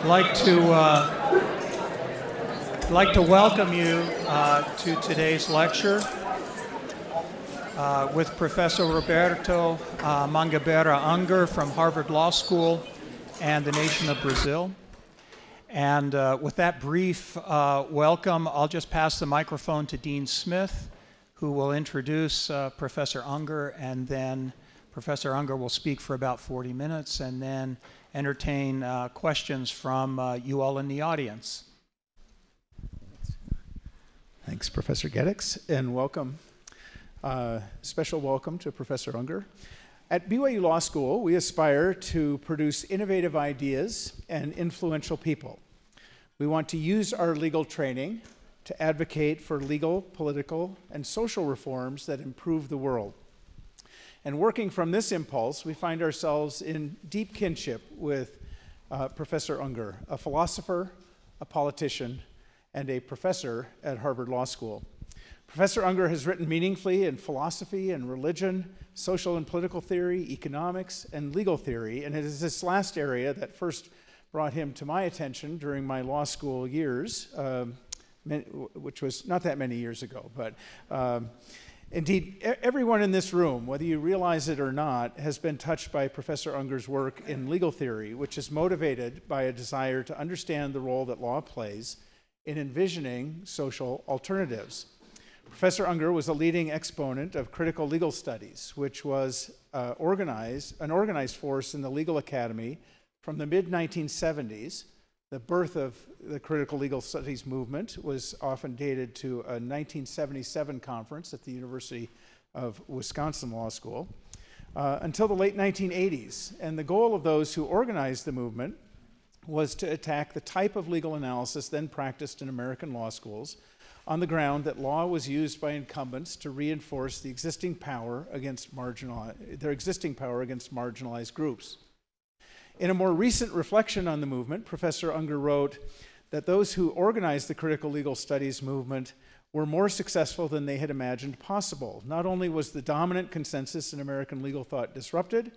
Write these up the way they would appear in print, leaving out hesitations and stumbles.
I'd like to welcome you to today's lecture with Professor Roberto Mangabeira Unger from Harvard Law School and the nation of Brazil. And with that brief welcome, I'll just pass the microphone to Dean Smith, who will introduce Professor Unger, and then Professor Unger will speak for about 40 minutes and then entertain questions from you all in the audience. Thanks, Professor Geddix, and welcome. Special welcome to Professor Unger. At BYU Law School, we aspire to produce innovative ideas and influential people. We want to use our legal training to advocate for legal, political, and social reforms that improve the world. And working from this impulse, we find ourselves in deep kinship with Professor Unger, a philosopher, a politician, and a professor at Harvard Law School. Professor Unger has written meaningfully in philosophy and religion, social and political theory, economics, and legal theory, and it is this last area that first brought him to my attention during my law school years, which was not that many years ago, but indeed, everyone in this room, whether you realize it or not, has been touched by Professor Unger's work in legal theory, which is motivated by a desire to understand the role that law plays in envisioning social alternatives. Professor Unger was a leading exponent of critical legal studies, which was an organized force in the legal academy from the mid-1970s. The birth of the critical legal studies movement was often dated to a 1977 conference at the University of Wisconsin Law School until the late 1980s. And the goal of those who organized the movement was to attack the type of legal analysis then practiced in American law schools on the ground that law was used by incumbents to reinforce the existing power against marginalized groups. In a more recent reflection on the movement, Professor Unger wrote that those who organized the critical legal studies movement were more successful than they had imagined possible. Not only was the dominant consensus in American legal thought disrupted,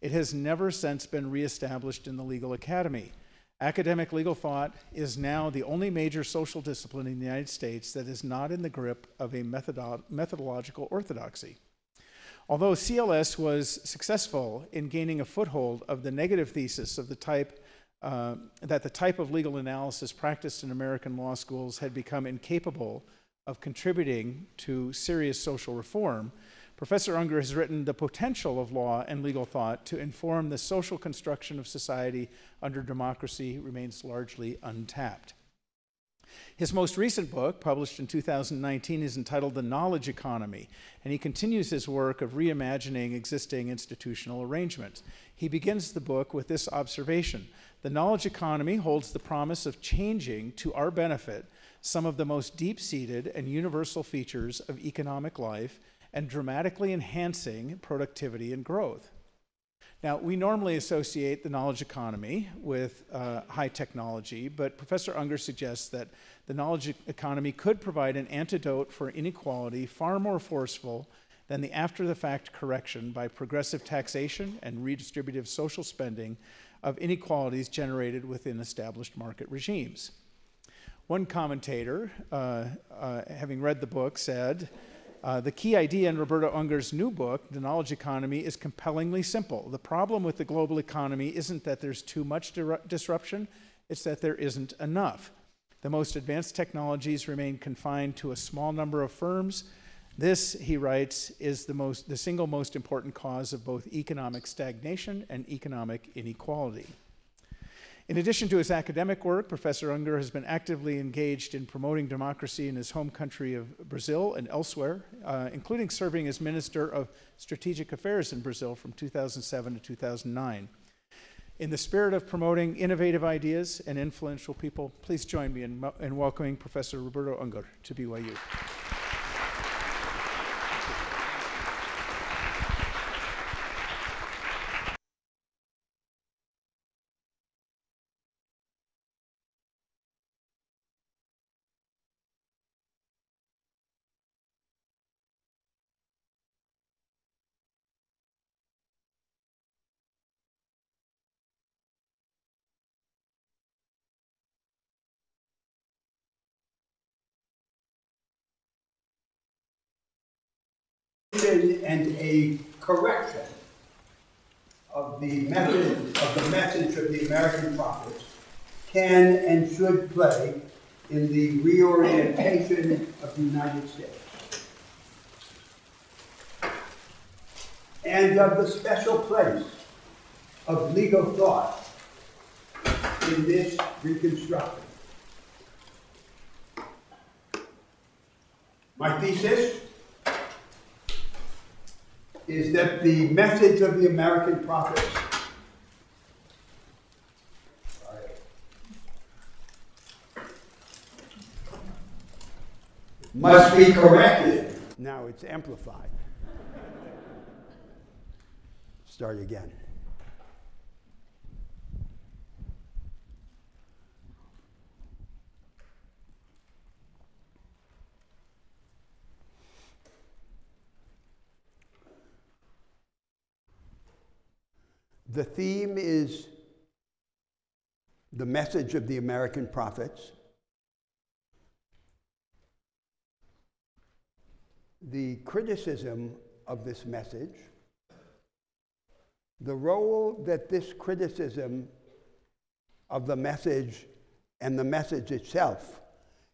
it has never since been reestablished in the legal academy. Academic legal thought is now the only major social discipline in the United States that is not in the grip of a methodological orthodoxy. Although CLS was successful in gaining a foothold of the negative thesis of the type that the type of legal analysis practiced in American law schools had become incapable of contributing to serious social reform, Professor Unger has written the potential of law and legal thought to inform the social construction of society under democracy remains largely untapped. His most recent book, published in 2019, is entitled The Knowledge Economy, and he continues his work of reimagining existing institutional arrangements. He begins the book with this observation: the knowledge economy holds the promise of changing to our benefit some of the most deep-seated and universal features of economic life and dramatically enhancing productivity and growth. Now, we normally associate the knowledge economy with high technology, but Professor Unger suggests that the knowledge economy could provide an antidote for inequality far more forceful than the after-the-fact correction by progressive taxation and redistributive social spending of inequalities generated within established market regimes. One commentator, having read the book, said, the key idea in Roberto Unger's new book, The Knowledge Economy, is compellingly simple. The problem with the global economy isn't that there's too much disruption, it's that there isn't enough. The most advanced technologies remain confined to a small number of firms. This, he writes, is the single most important cause of both economic stagnation and economic inequality. In addition to his academic work, Professor Unger has been actively engaged in promoting democracy in his home country of Brazil and elsewhere, including serving as Minister of Strategic Affairs in Brazil from 2007 to 2009. In the spirit of promoting innovative ideas and influential people, please join me in welcoming Professor Roberto Unger to BYU. and a correction of the message of the American prophets can and should play in the reorientation of the United States, and of the special place of legal thought in this reconstruction. My thesis is that the message of the American prophets must be corrected. Now it's amplified. Start again. The theme is the message of the American prophets. The criticism of this message, the role that this criticism of the message and the message itself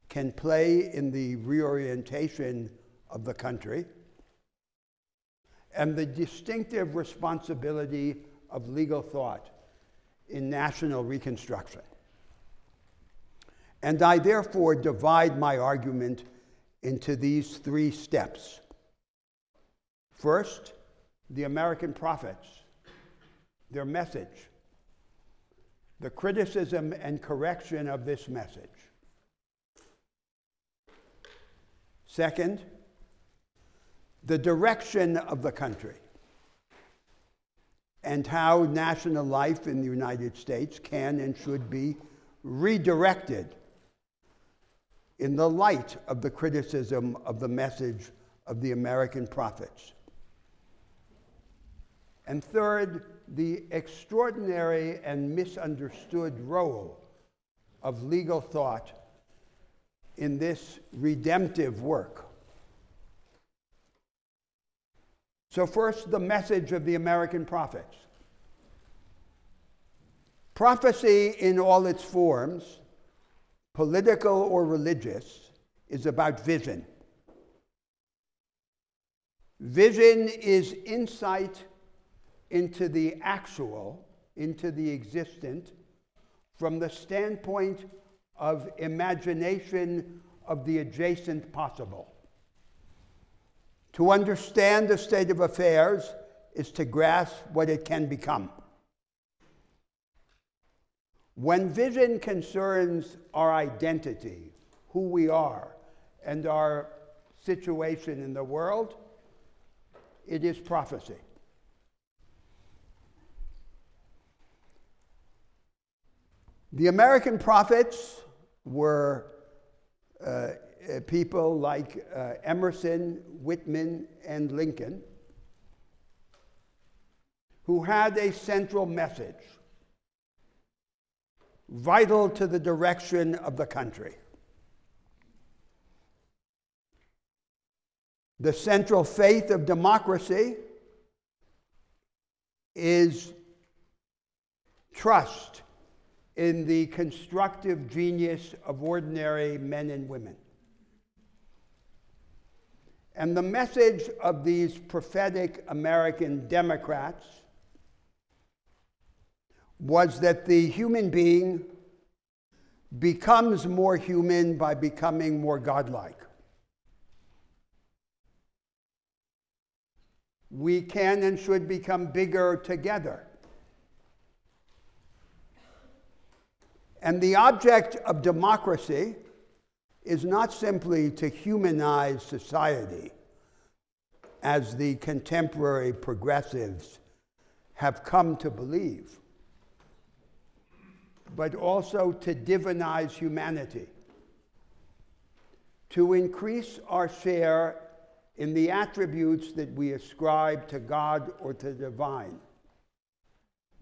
can play in the reorientation of the country, and the distinctive responsibility of legal thought in national reconstruction. And I therefore divide my argument into these three steps. First, the American prophets, their message, the criticism and correction of this message. Second, the direction of the country and how national life in the United States can and should be redirected in the light of the criticism of the message of the American prophets. And third, the extraordinary and misunderstood role of legal thought in this redemptive work. So first, the message of the American prophets. Prophecy in all its forms, political or religious, is about vision. Vision is insight into the actual, into the existent, from the standpoint of imagination of the adjacent possible. To understand the state of affairs is to grasp what it can become. When vision concerns our identity, who we are, and our situation in the world, it is prophecy. The American prophets were people like Emerson, Whitman, and Lincoln, who had a central message vital to the direction of the country. The central faith of democracy is trust in the constructive genius of ordinary men and women. And the message of these prophetic American Democrats was that the human being becomes more human by becoming more godlike. We can and should become bigger together. And the object of democracy is not simply to humanize society, as the contemporary progressives have come to believe, but also to divinize humanity, to increase our share in the attributes that we ascribe to God or to the divine.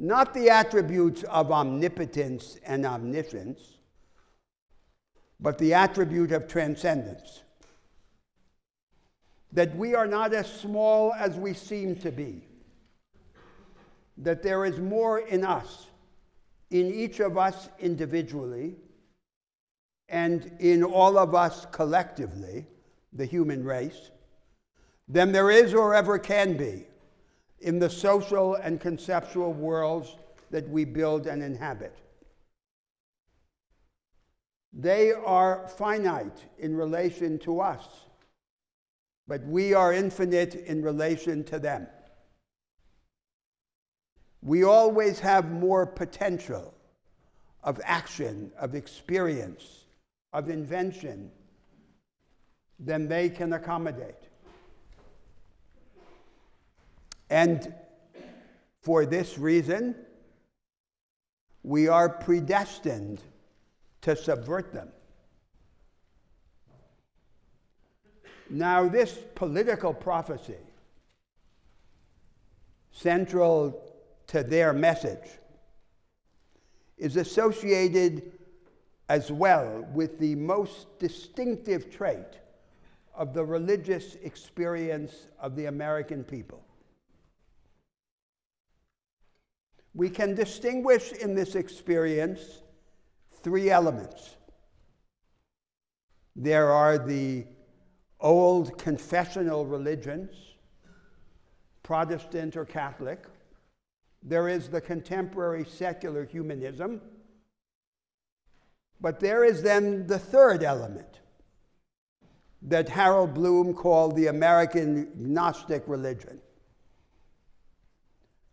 Not the attributes of omnipotence and omniscience, but the attribute of transcendence. that we are not as small as we seem to be, that there is more in us, in each of us individually, and in all of us collectively, the human race, than there is or ever can be in the social and conceptual worlds that we build and inhabit. They are finite in relation to us, but we are infinite in relation to them. We always have more potential of action, of experience, of invention than they can accommodate. And for this reason, we are predestined to subvert them. Now, this political prophecy, central to their message, is associated as well with the most distinctive trait of the religious experience of the American people. We can distinguish in this experience three elements. There are the old confessional religions, Protestant or Catholic. There is the contemporary secular humanism. But there is then the third element that Harold Bloom called the American Gnostic religion,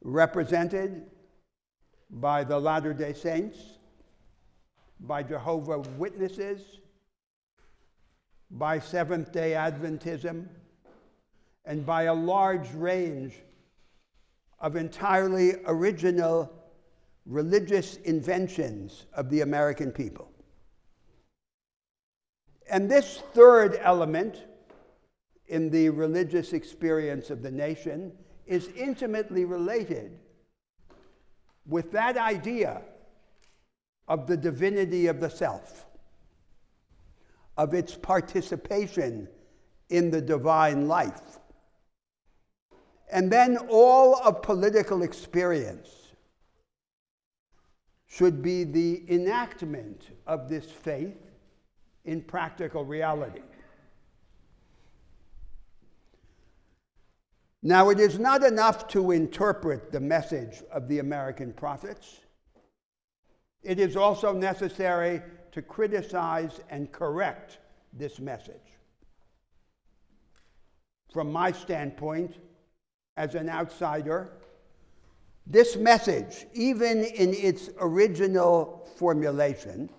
represented by the Latter-day Saints, by Jehovah's Witnesses, by Seventh-day Adventism, and by a large range of entirely original religious inventions of the American people. And this third element in the religious experience of the nation is intimately related with that idea of the divinity of the self, of its participation in the divine life. And then all of political experience should be the enactment of this faith in practical reality. Now, it is not enough to interpret the message of the American prophets. It is also necessary to criticize and correct this message. From my standpoint, as an outsider, this message, even in its original formulation,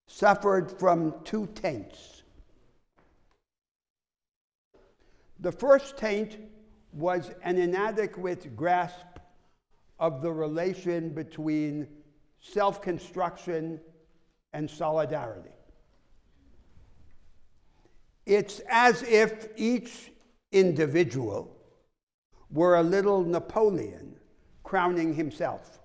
suffered from two taints. The first taint was an inadequate grasp of the relation between self-construction and solidarity. It's as if each individual were a little Napoleon crowning himself.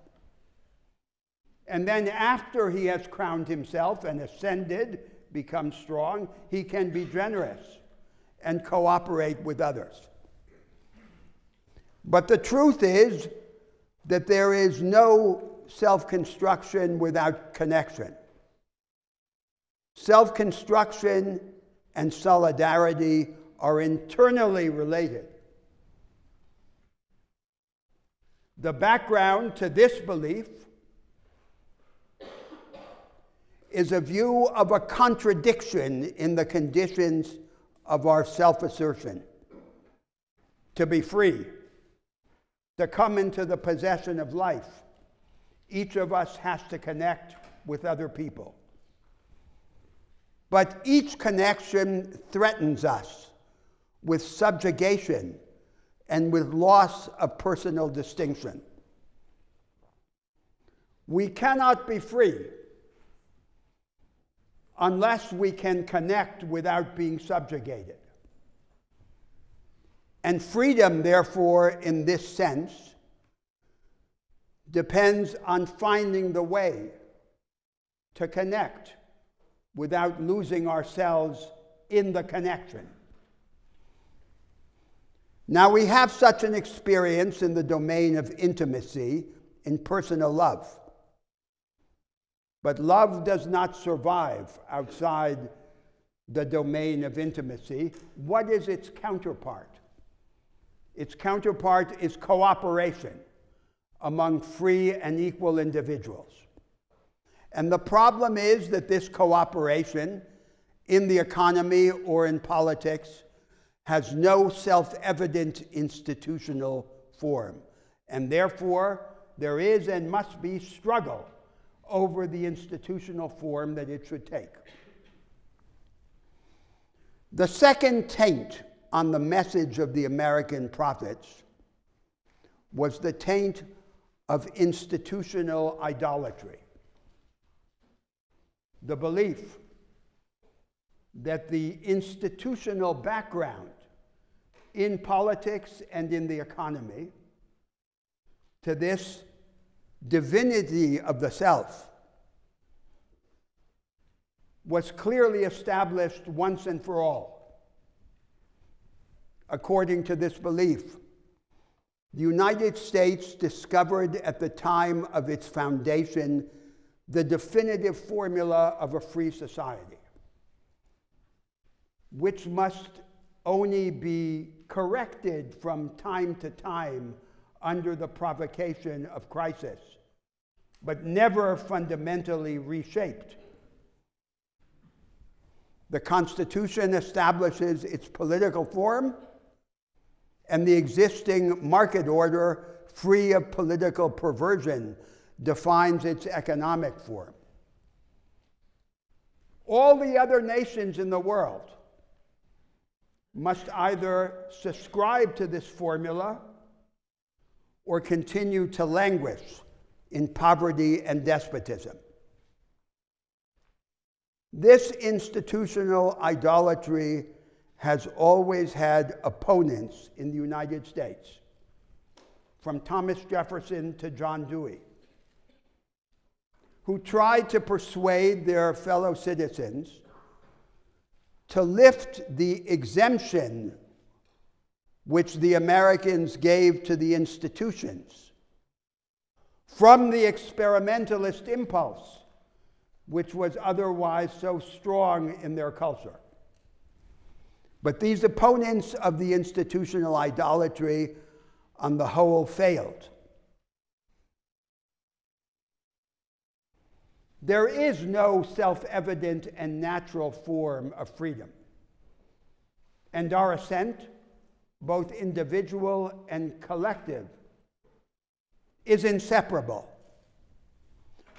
And then after he has crowned himself and ascended, become strong, he can be generous and cooperate with others. But the truth is that there is no self-construction without connection. Self-construction and solidarity are internally related. The background to this belief is a view of a contradiction in the conditions of our self-assertion. To be free, to come into the possession of life, each of us has to connect with other people. But each connection threatens us with subjugation and with loss of personal distinction. We cannot be free unless we can connect without being subjugated. And freedom, therefore, in this sense, depends on finding the way to connect without losing ourselves in the connection. Now, we have such an experience in the domain of intimacy, in personal love. But love does not survive outside the domain of intimacy. What is its counterpart? Its counterpart is cooperation among free and equal individuals. And the problem is that this cooperation in the economy or in politics has no self-evident institutional form. And therefore, there is and must be struggle over the institutional form that it should take. The second taint on the message of the American prophets was the taint of institutional idolatry. The belief that the institutional background in politics and in the economy to this divinity of the self was clearly established once and for all. According to this belief, the United States discovered at the time of its foundation the definitive formula of a free society, which must only be corrected from time to time under the provocation of crisis, but never fundamentally reshaped. The Constitution establishes its political form, and the existing market order, free of political perversion, defines its economic form. All the other nations in the world must either subscribe to this formula or continue to languish in poverty and despotism. This institutional idolatry has always had opponents in the United States, from Thomas Jefferson to John Dewey, who tried to persuade their fellow citizens to lift the exemption which the Americans gave to the institutions from the experimentalist impulse which was otherwise so strong in their culture. But these opponents of the institutional idolatry on the whole failed. There is no self-evident and natural form of freedom, and our ascent, both individual and collective, is inseparable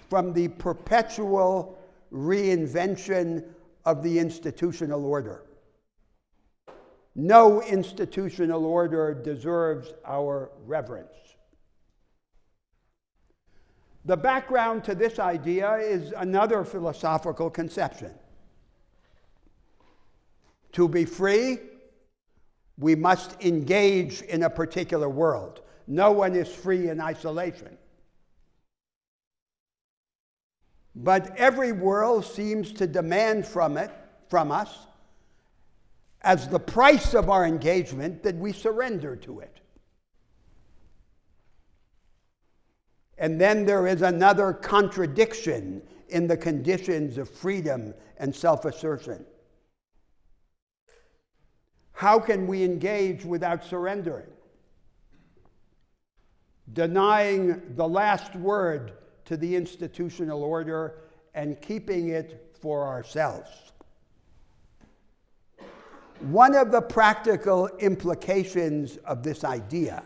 from the perpetual reinvention of the institutional order. No institutional order deserves our reverence. The background to this idea is another philosophical conception. To be free, we must engage in a particular world. No one is free in isolation. But every world seems to demand from us, as the price of our engagement, that we surrender to it. And then there is another contradiction in the conditions of freedom and self-assertion. How can we engage without surrendering? Denying the last word to the institutional order and keeping it for ourselves. One of the practical implications of this idea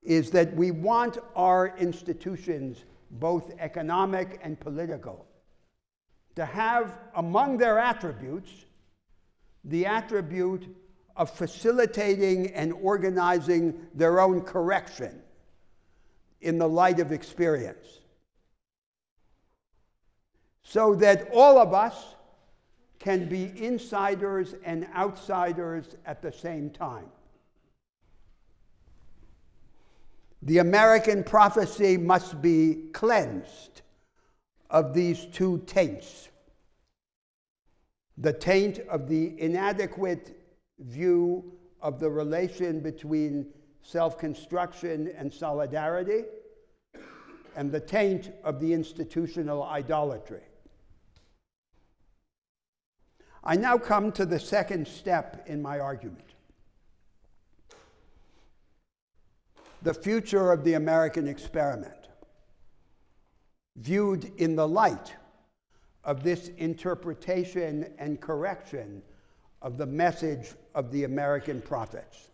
is that we want our institutions, both economic and political, to have among their attributes the attribute of facilitating and organizing their own correction in the light of experience, so that all of us can be insiders and outsiders at the same time. The American prophecy must be cleansed of these two taints. The taint of the inadequate view of the relation between self-construction and solidarity, and the taint of the institutional idolatry. I now come to the second step in my argument. The future of the American experiment, viewed in the light of this interpretation and correction of the message of the American prophets.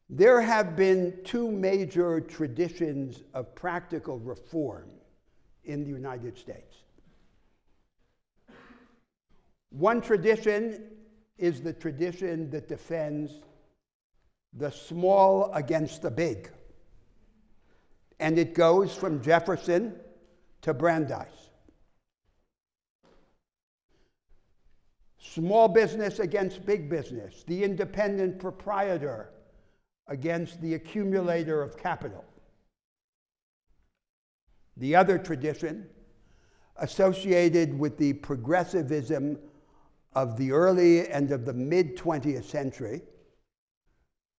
There have been two major traditions of practical reform in the United States. One tradition is the tradition that defends the small against the big. And it goes from Jefferson to Brandeis. Small business against big business, the independent proprietor against the accumulator of capital. The other tradition, associated with the progressivism of the early and of the mid-20th century,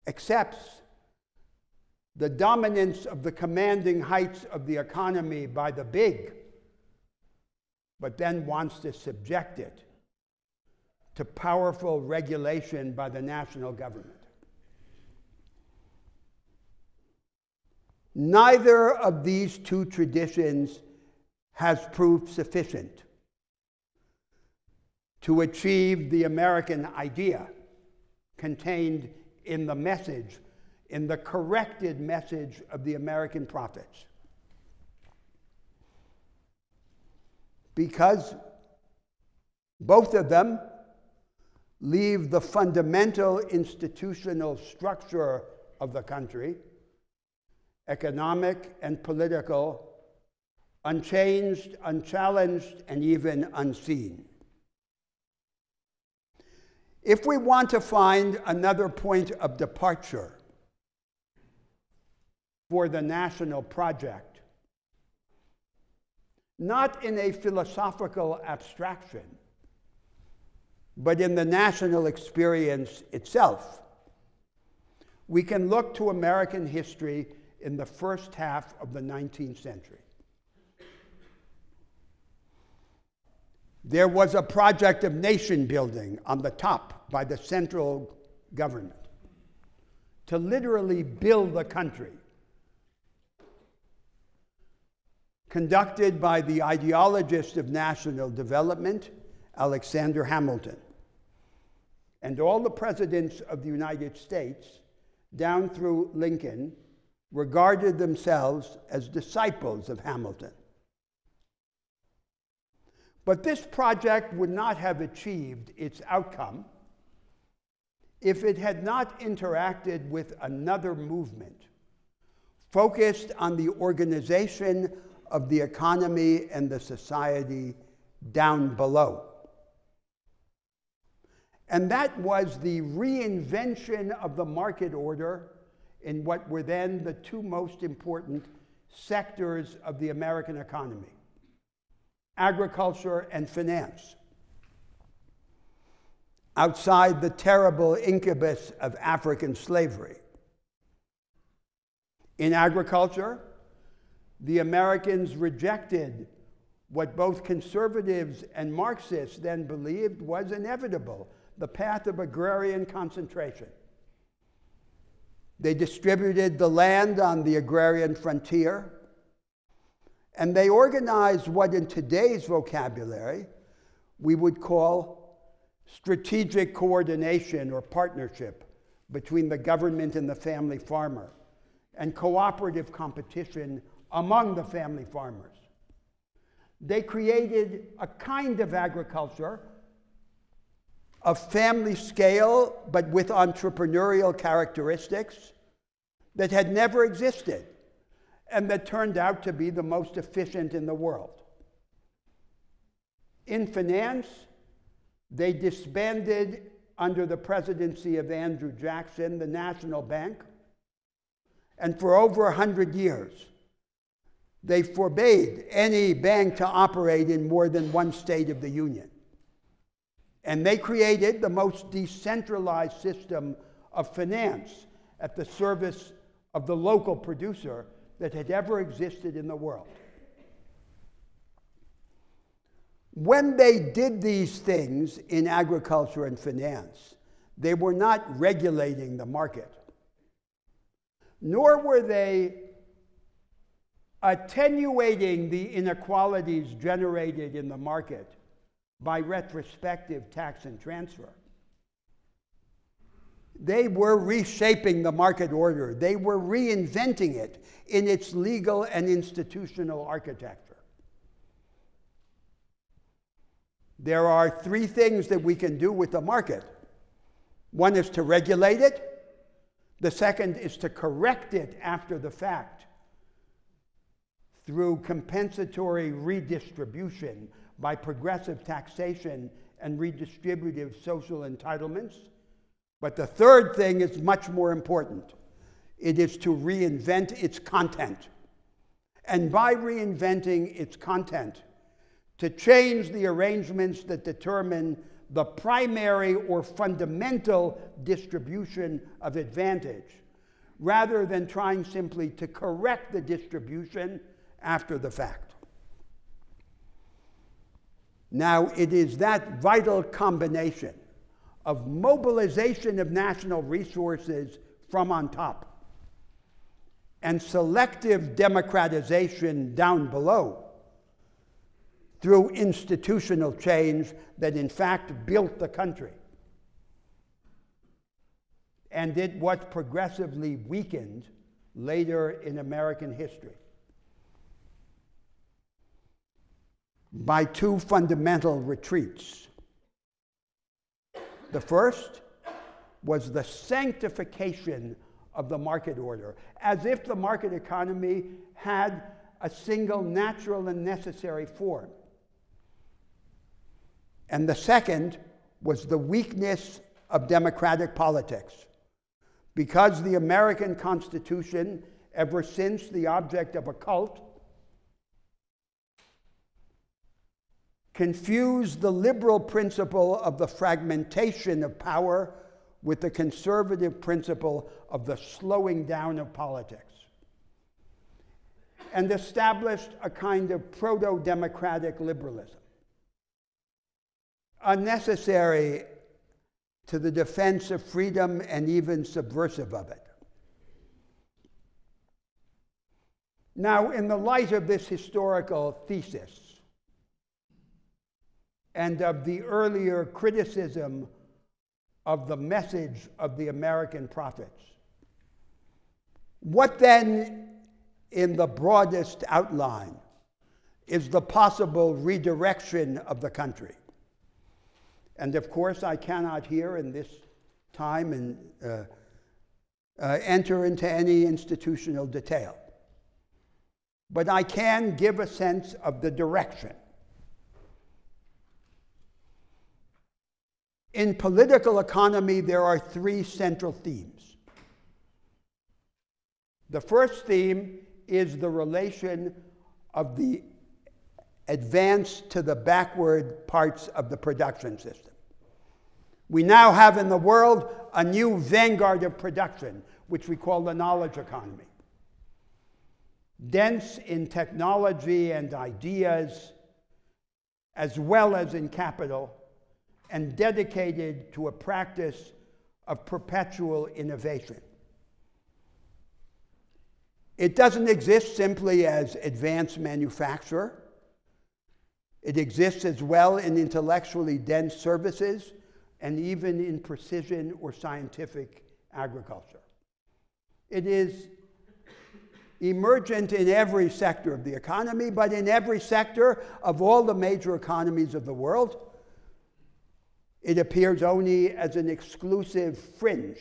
accepts the dominance of the commanding heights of the economy by the big, but then wants to subject it to powerful regulation by the national government. Neither of these two traditions has proved sufficient to achieve the American idea contained in the message, in the corrected message of the American prophets. Because both of them leave the fundamental institutional structure of the country, economic and political, unchanged, unchallenged, and even unseen. If we want to find another point of departure for the national project, not in a philosophical abstraction, but in the national experience itself, we can look to American history in the first half of the 19th century. There was a project of nation building on the top by the central government to literally build the country, conducted by the ideologist of national development, Alexander Hamilton. And all the presidents of the United States, down through Lincoln, regarded themselves as disciples of Hamilton. But this project would not have achieved its outcome if it had not interacted with another movement focused on the organization of the economy and the society down below. And that was the reinvention of the market order in what were then the two most important sectors of the American economy: agriculture and finance. Outside the terrible incubus of African slavery. In agriculture, the Americans rejected what both conservatives and Marxists then believed was inevitable, the path of agrarian concentration. They distributed the land on the agrarian frontier, and they organized what in today's vocabulary we would call strategic coordination or partnership between the government and the family farmer, and cooperative competition among the family farmers. They created a kind of agriculture of family scale, but with entrepreneurial characteristics that had never existed, and that turned out to be the most efficient in the world. In finance, they disbanded, under the presidency of Andrew Jackson, the National Bank, and for over 100 years, They forbade any bank to operate in more than one state of the Union. And they created the most decentralized system of finance at the service of the local producer that had ever existed in the world. When they did these things in agriculture and finance, they were not regulating the market, nor were they attenuating the inequalities generated in the market by retrospective tax and transfer. They were reshaping the market order. They were reinventing it in its legal and institutional architecture. There are three things that we can do with the market. One is to regulate it. The second is to correct it after the fact through compensatory redistribution by progressive taxation and redistributive social entitlements. But the third thing is much more important. It is to reinvent its content. And by reinventing its content, to change the arrangements that determine the primary or fundamental distribution of advantage, rather than trying simply to correct the distribution after the fact. Now, it is that vital combination of mobilization of national resources from on top and selective democratization down below through institutional change that in fact built the country. And it was progressively weakened later in American history by two fundamental retreats. The first was the sanctification of the market order, as if the market economy had a single natural and necessary form. And the second was the weakness of democratic politics, because the American Constitution, ever since the object of a cult, confused the liberal principle of the fragmentation of power with the conservative principle of the slowing down of politics, and established a kind of proto-democratic liberalism, unnecessary to the defense of freedom and even subversive of it. Now, in the light of this historical thesis and of the earlier criticism of the message of the American prophets, what then, in the broadest outline, is the possible redirection of the country? And of course, I cannot here in this time enter into any institutional detail. But I can give a sense of the direction. In political economy, there are three central themes. The first theme is the relation of the advance to the backward parts of the production system. We now have in the world a new vanguard of production, which we call the knowledge economy. Dense in technology and ideas, as well as in capital, and dedicated to a practice of perpetual innovation. It doesn't exist simply as advanced manufacture. It exists as well in intellectually dense services and even in precision or scientific agriculture. It is emergent in every sector of the economy, but in every sector of all the major economies of the world, it appears only as an exclusive fringe.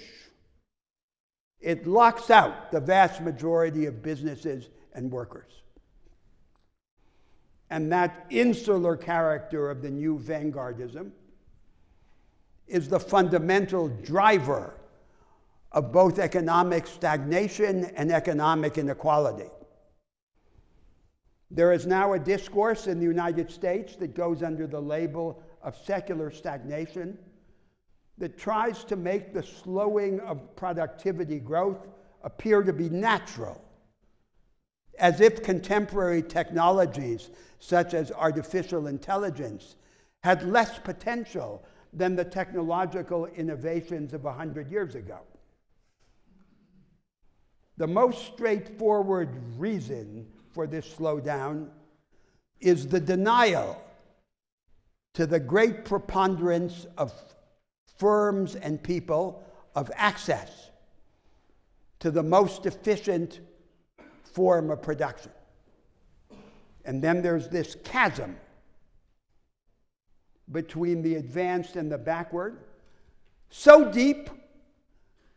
It locks out the vast majority of businesses and workers. And that insular character of the new vanguardism is the fundamental driver of both economic stagnation and economic inequality. There is now a discourse in the United States that goes under the label of secular stagnation that tries to make the slowing of productivity growth appear to be natural, as if contemporary technologies such as artificial intelligence had less potential than the technological innovations of 100 years ago. The most straightforward reason for this slowdown is the denial to the great preponderance of firms and people of access to the most efficient form of production. And then there's this chasm between the advanced and the backward, so deep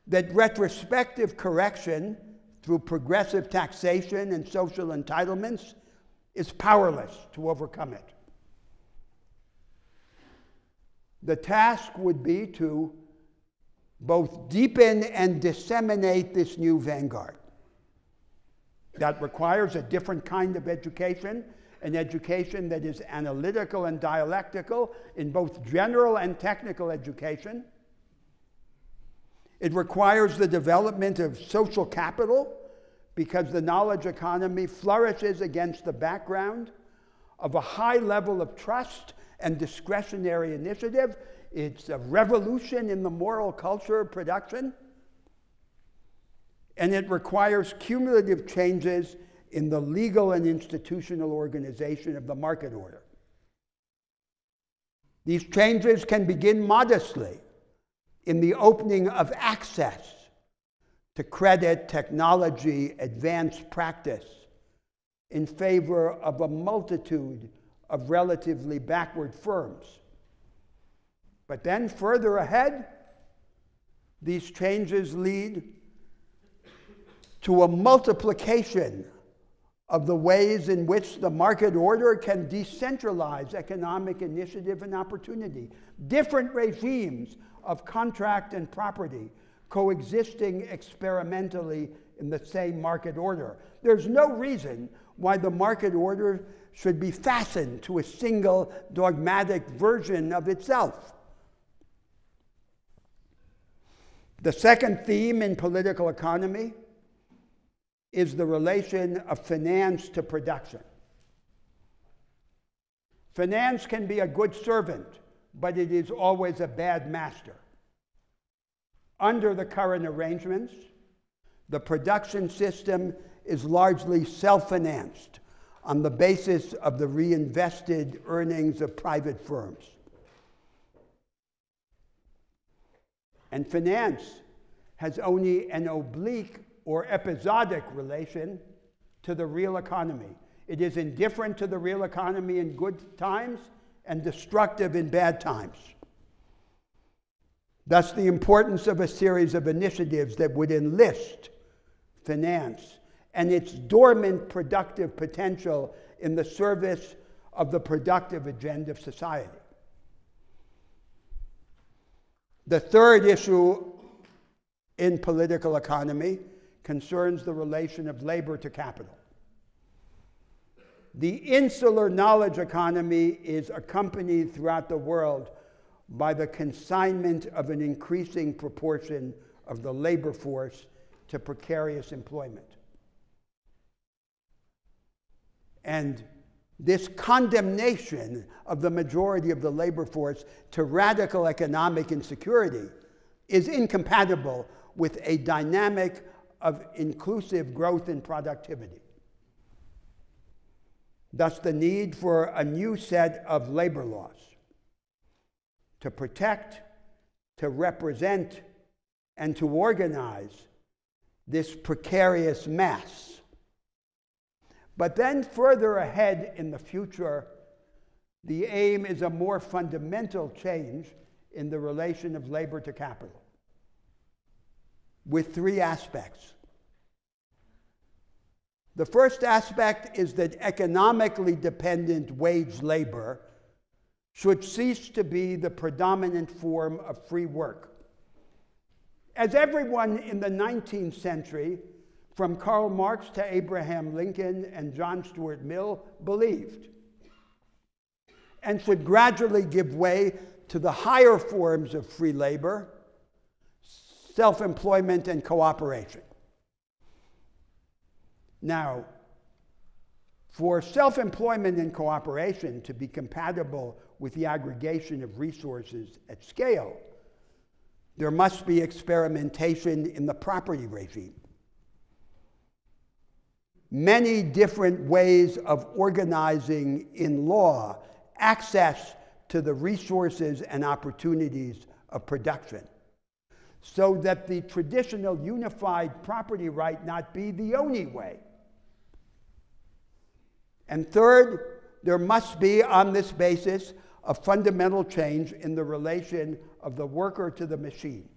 that retrospective correction through progressive taxation and social entitlements is powerless to overcome it. The task would be to both deepen and disseminate this new vanguard. That requires a different kind of education, an education that is analytical and dialectical in both general and technical education. It requires the development of social capital, because the knowledge economy flourishes against the background of a high level of trust and discretionary initiative. It's a revolution in the moral culture of production. And it requires cumulative changes in the legal and institutional organization of the market order. These changes can begin modestly in the opening of access to credit, technology, advanced practice in favor of a multitude of relatively backward firms. But then further ahead, these changes lead to a multiplication of the ways in which the market order can decentralize economic initiative and opportunity. Different regimes of contract and property coexisting experimentally in the same market order. There's no reason why the market order should be fastened to a single dogmatic version of itself. The second theme in political economy is the relation of finance to production. Finance can be a good servant, but it is always a bad master. Under the current arrangements, the production system is largely self-financed on the basis of the reinvested earnings of private firms. And finance has only an oblique or episodic relation to the real economy. It is indifferent to the real economy in good times and destructive in bad times. Thus, the importance of a series of initiatives that would enlist finance and its dormant productive potential in the service of the productive agenda of society. The third issue in political economy concerns the relation of labor to capital. The insular knowledge economy is accompanied throughout the world by the consignment of an increasing proportion of the labor force to precarious employment. And this condemnation of the majority of the labor force to radical economic insecurity is incompatible with a dynamic of inclusive growth and productivity. Thus, the need for a new set of labor laws to protect, to represent, and to organize this precarious mass. But then further ahead in the future, the aim is a more fundamental change in the relation of labor to capital, with three aspects. The first aspect is that economically dependent wage labor should cease to be the predominant form of free work. As everyone in the 19th century from Karl Marx to Abraham Lincoln and John Stuart Mill, believed, and should gradually give way to the higher forms of free labor, self-employment, and cooperation. Now, for self-employment and cooperation to be compatible with the aggregation of resources at scale, there must be experimentation in the property regime. Many different ways of organizing in law access to the resources and opportunities of production, so that the traditional unified property right not be the only way. And third, there must be, on this basis, a fundamental change in the relation of the worker to the machine.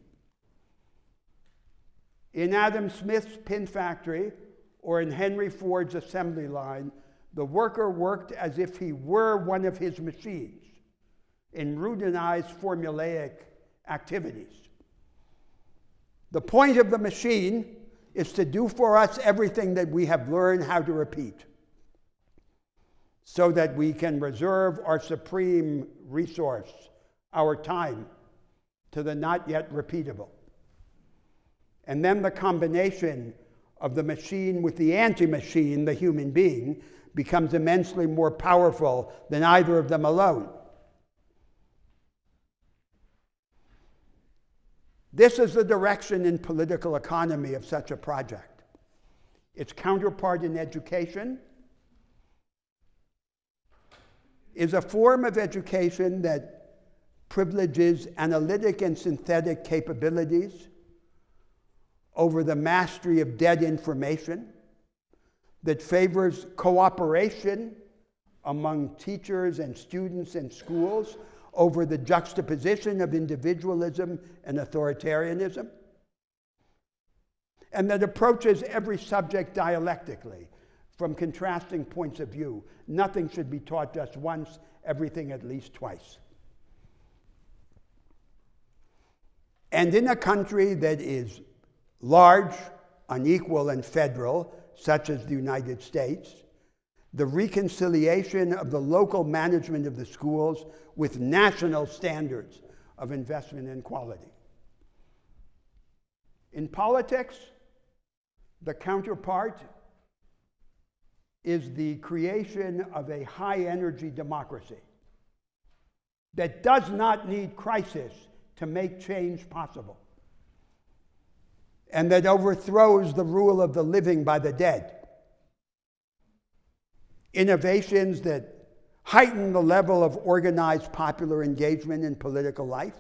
In Adam Smith's pin factory, or in Henry Ford's assembly line, the worker worked as if he were one of his machines in routinized formulaic activities. The point of the machine is to do for us everything that we have learned how to repeat, so that we can reserve our supreme resource, our time, to the not yet repeatable. And then the combination of the machine with the anti-machine, the human being, becomes immensely more powerful than either of them alone. This is the direction in political economy of such a project. Its counterpart in education is a form of education that privileges analytic and synthetic capabilities over the mastery of dead information, that favors cooperation among teachers and students and schools over the juxtaposition of individualism and authoritarianism, and that approaches every subject dialectically from contrasting points of view. Nothing should be taught just once, everything at least twice. And in a country that is large, unequal, and federal, such as the United States, the reconciliation of the local management of the schools with national standards of investment and quality. In politics, the counterpart is the creation of a high-energy democracy that does not need crisis to make change possible, and that overthrows the rule of the living by the dead. Innovations that heighten the level of organized popular engagement in political life,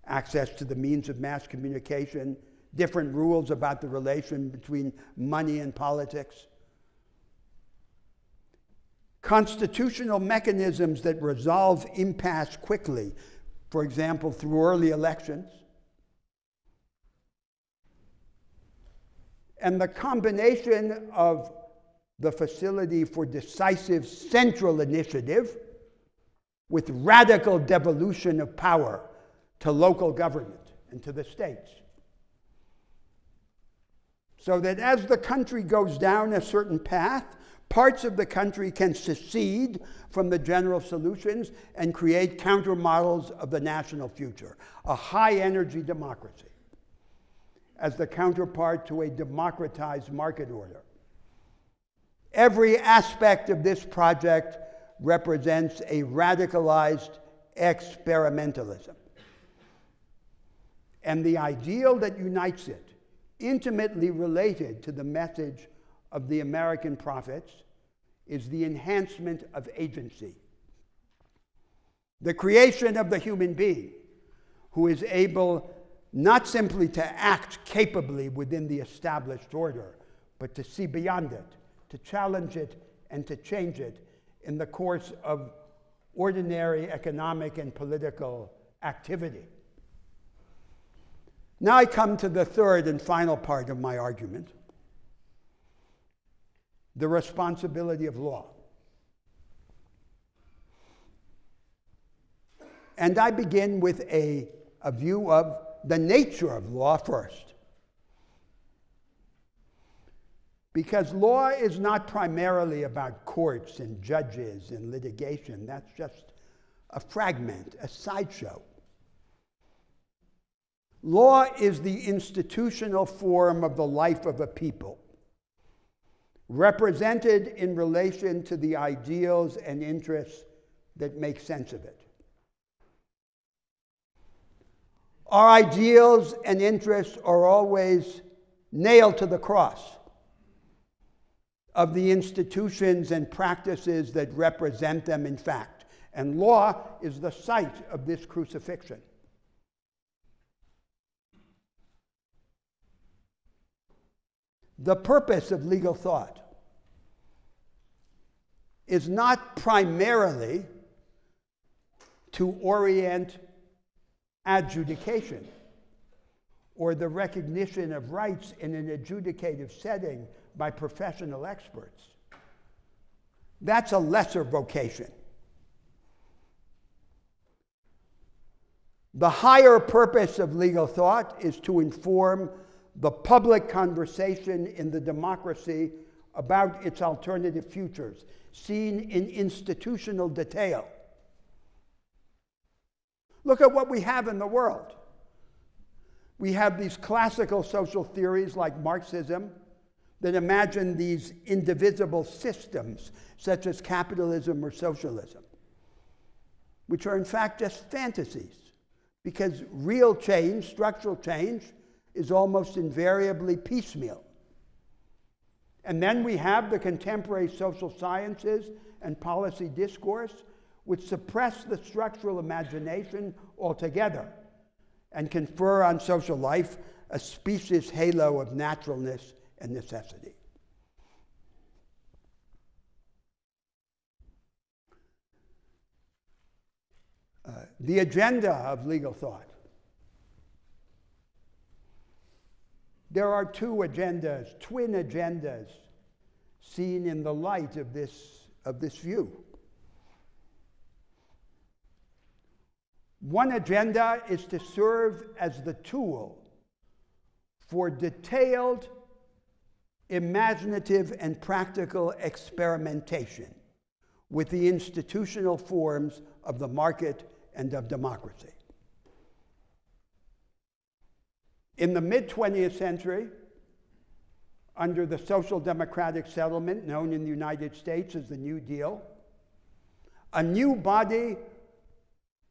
access to the means of mass communication, different rules about the relation between money and politics, constitutional mechanisms that resolve impasse quickly, for example, through early elections, and the combination of the facility for decisive central initiative with radical devolution of power to local government and to the states. So that as the country goes down a certain path, parts of the country can secede from the general solutions and create counter-models of the national future, a high-energy democracy as the counterpart to a democratized market order. Every aspect of this project represents a radicalized experimentalism. And the ideal that unites it, intimately related to the message of the American prophets, is the enhancement of agency. The creation of the human being who is able not simply to act capably within the established order, but to see beyond it, to challenge it, and to change it in the course of ordinary economic and political activity. Now I come to the third and final part of my argument, the responsibility of law. And I begin with a view of the nature of law first. Because law is not primarily about courts and judges and litigation. That's just a fragment, a sideshow. Law is the institutional form of the life of a people, represented in relation to the ideals and interests that make sense of it. Our ideals and interests are always nailed to the cross of the institutions and practices that represent them in fact. And law is the site of this crucifixion. The purpose of legal thought is not primarily to orient adjudication or the recognition of rights in an adjudicative setting by professional experts. That's a lesser vocation. The higher purpose of legal thought is to inform the public conversation in the democracy about its alternative futures, seen in institutional detail. Look at what we have in the world. We have these classical social theories like Marxism that imagine these indivisible systems, such as capitalism or socialism, which are in fact just fantasies, because real change, structural change, is almost invariably piecemeal. And then we have the contemporary social sciences and policy discourse, which suppress the structural imagination altogether and confer on social life a specious halo of naturalness and necessity. The agenda of legal thought. There are two agendas, twin agendas, seen in the light of this view. One agenda is to serve as the tool for detailed, imaginative, and practical experimentation with the institutional forms of the market and of democracy. In the mid-20th century, under the social democratic settlement known in the United States as the New Deal, a new body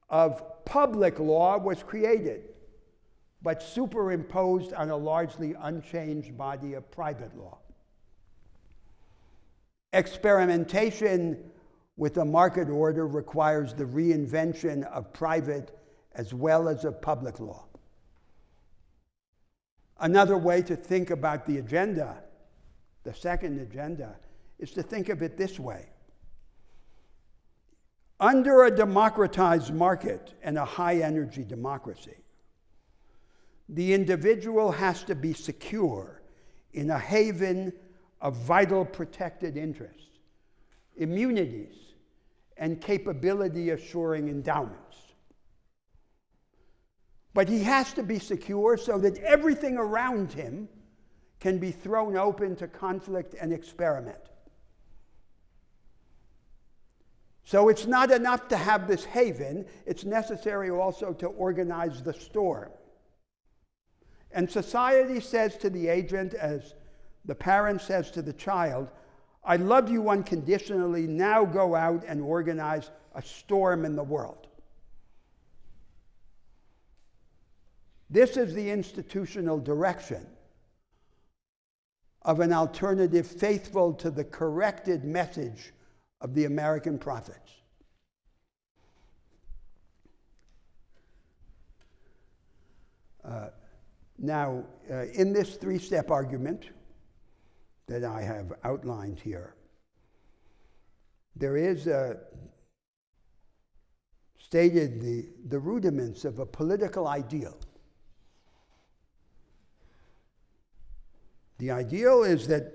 of public law was created, but superimposed on a largely unchanged body of private law. Experimentation with the market order requires the reinvention of private as well as of public law. Another way to think about the agenda, the second agenda, is to think of it this way. Under a democratized market and a high-energy democracy, the individual has to be secure in a haven of vital protected interests, immunities, and capability-assuring endowments. But he has to be secure so that everything around him can be thrown open to conflict and experiment. So it's not enough to have this haven, it's necessary also to organize the storm. And society says to the agent, as the parent says to the child, I love you unconditionally, now go out and organize a storm in the world. This is the institutional direction of an alternative faithful to the corrected message of the American prophets. Now, in this three-step argument that I have outlined here, there is stated the rudiments of a political ideal. The ideal is that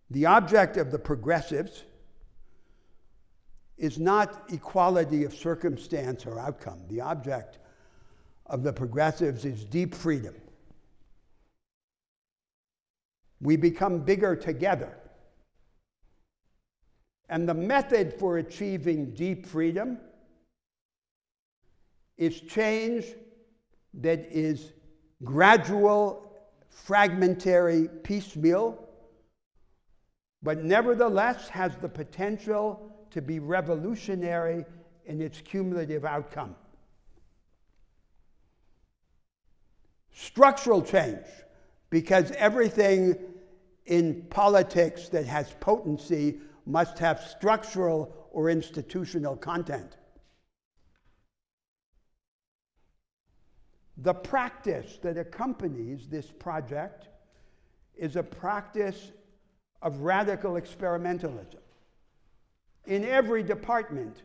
the object of the progressives is not equality of circumstance or outcome. The object of the progressives is deep freedom. We become bigger together. And the method for achieving deep freedom is change that is gradual, fragmentary, piecemeal, but nevertheless has the potential to be revolutionary in its cumulative outcome. Structural change, because everything in politics that has potency must have structural or institutional content. The practice that accompanies this project is a practice of radical experimentalism in every department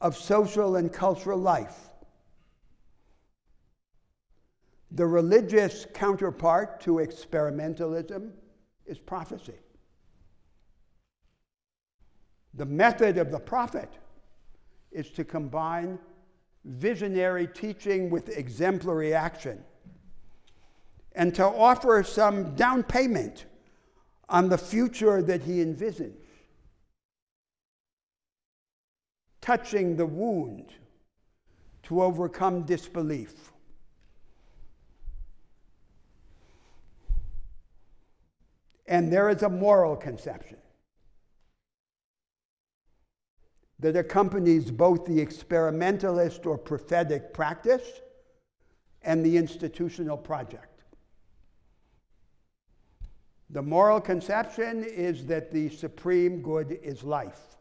of social and cultural life. The religious counterpart to experimentalism is prophecy. The method of the prophet is to combine visionary teaching with exemplary action, and to offer some down payment on the future that he envisions, touching the wound to overcome disbelief. And there is a moral conception that accompanies both the experimentalist or prophetic practice and the institutional project. The moral conception is that the supreme good is life,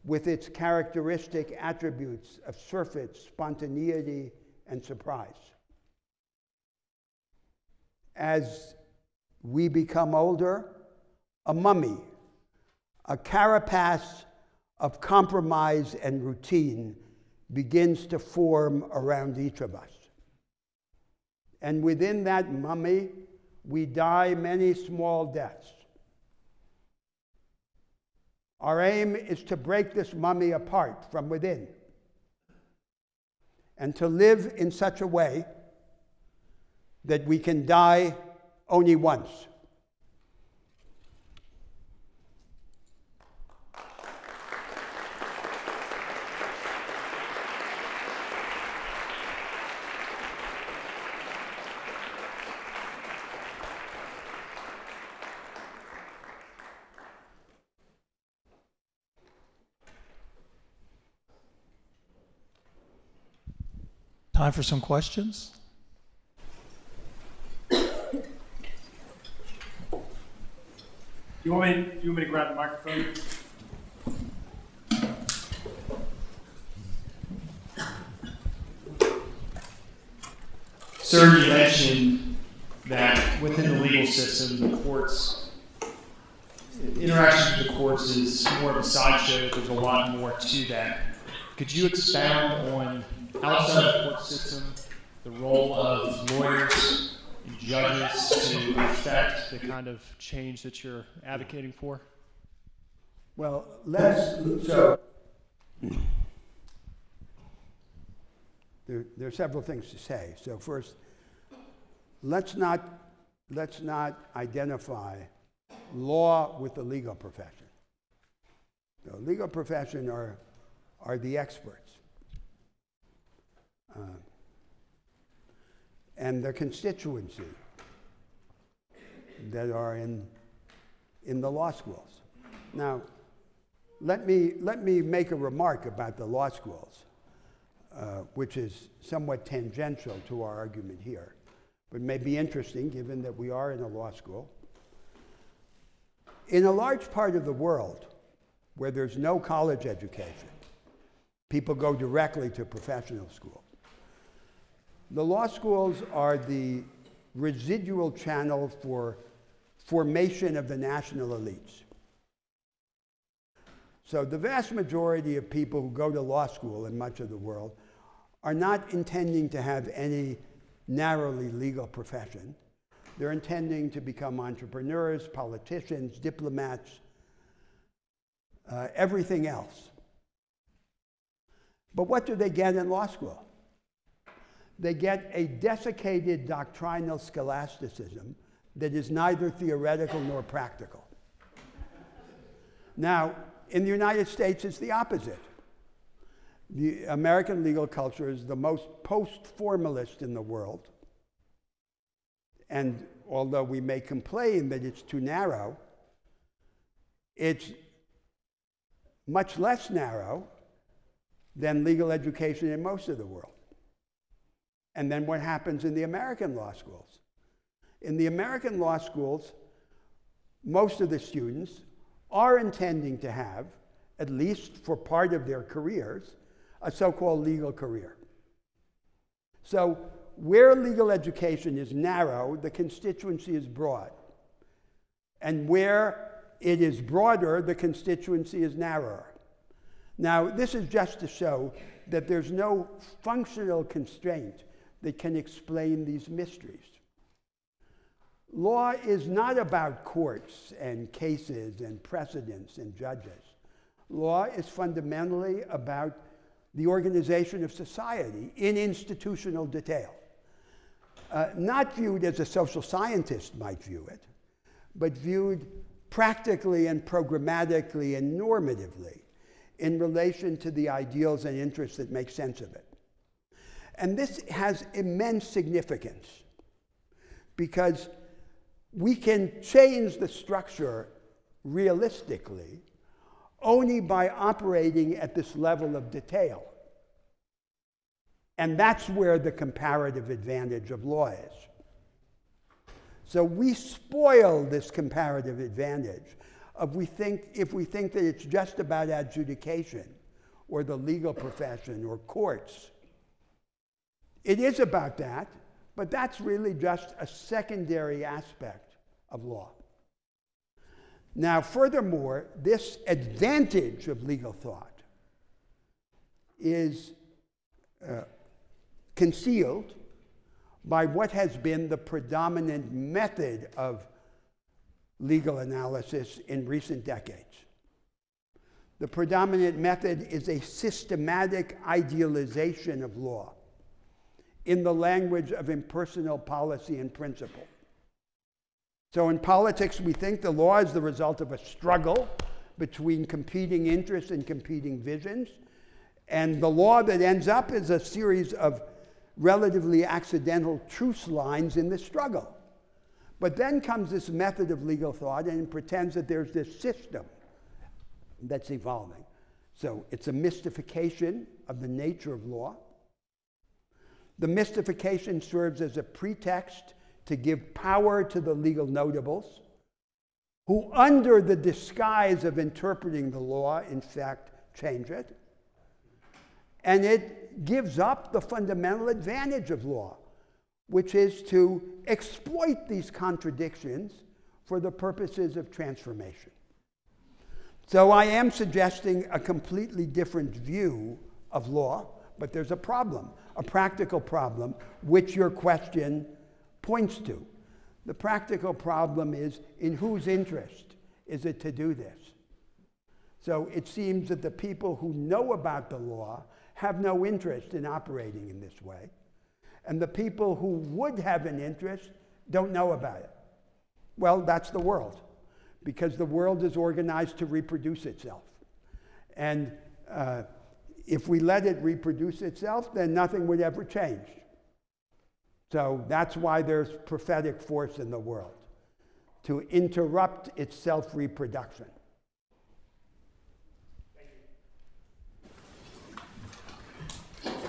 with its characteristic attributes of surfeit, spontaneity, and surprise. As we become older, a mummy, a carapace of compromise and routine begins to form around each of us. And within that mummy, we die many small deaths. Our aim is to break this mummy apart from within and to live in such a way that we can die only once. Time for some questions? You want me to grab the microphone? Sir, you mentioned that within the legal system, the courts, interaction with the courts is more of a sideshow. There's a lot more to that. Could you expound on, outside of the court system, the role of lawyers and judges to affect the kind of change that you're advocating for? Well, there are several things to say. So first, let's not identify law with the legal profession. The legal profession are the experts. And the constituency that are in the law schools. Now, let me make a remark about the law schools, which is somewhat tangential to our argument here, but may be interesting given that we are in a law school. In a large part of the world where there's no college education, people go directly to professional school. The law schools are the residual channel for formation of the national elites. So the vast majority of people who go to law school in much of the world are not intending to have any narrowly legal profession. They're intending to become entrepreneurs, politicians, diplomats, everything else. But what do they get in law school? They get a desiccated doctrinal scholasticism that is neither theoretical nor practical. Now, in the United States, it's the opposite. The American legal culture is the most post-formalist in the world. And although we may complain that it's too narrow, it's much less narrow than legal education in most of the world. And then what happens in the American law schools? In the American law schools, most of the students are intending to have, at least for part of their careers, a so-called legal career. So where legal education is narrow, the constituency is broad. And where it is broader, the constituency is narrower. Now, this is just to show that there's no functional constraint that can explain these mysteries. Law is not about courts and cases and precedents and judges. Law is fundamentally about the organization of society in institutional detail. Not viewed as a social scientist might view it, but viewed practically and programmatically and normatively in relation to the ideals and interests that make sense of it. And this has immense significance because we can change the structure realistically only by operating at this level of detail. And that's where the comparative advantage of law is. So we spoil this comparative advantage if we think that it's just about adjudication or the legal profession or courts. It is about that, but that's really just a secondary aspect of law. Now, furthermore, this advantage of legal thought is concealed by what has been the predominant method of legal analysis in recent decades. The predominant method is a systematic idealization of law in the language of impersonal policy and principle. So in politics, we think the law is the result of a struggle between competing interests and competing visions, and the law that ends up is a series of relatively accidental truce lines in the struggle. But then comes this method of legal thought and it pretends that there's this system that's evolving. So it's a mystification of the nature of law. The mystification serves as a pretext to give power to the legal notables, who under the disguise of interpreting the law, in fact, change it. And it gives up the fundamental advantage of law, which is to exploit these contradictions for the purposes of transformation. So I am suggesting a completely different view of law, but there's a problem, a practical problem, which your question points to. The practical problem is, in whose interest is it to do this? So it seems that the people who know about the law have no interest in operating in this way. And the people who would have an interest don't know about it. Well, that's the world, because the world is organized to reproduce itself. And if we let it reproduce itself, then nothing would ever change. So that's why there's prophetic force in the world, to interrupt its self-reproduction.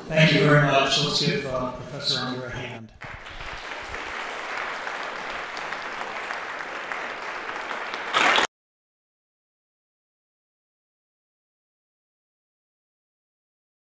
Thank you very much. Let's give Professor Unger a hand.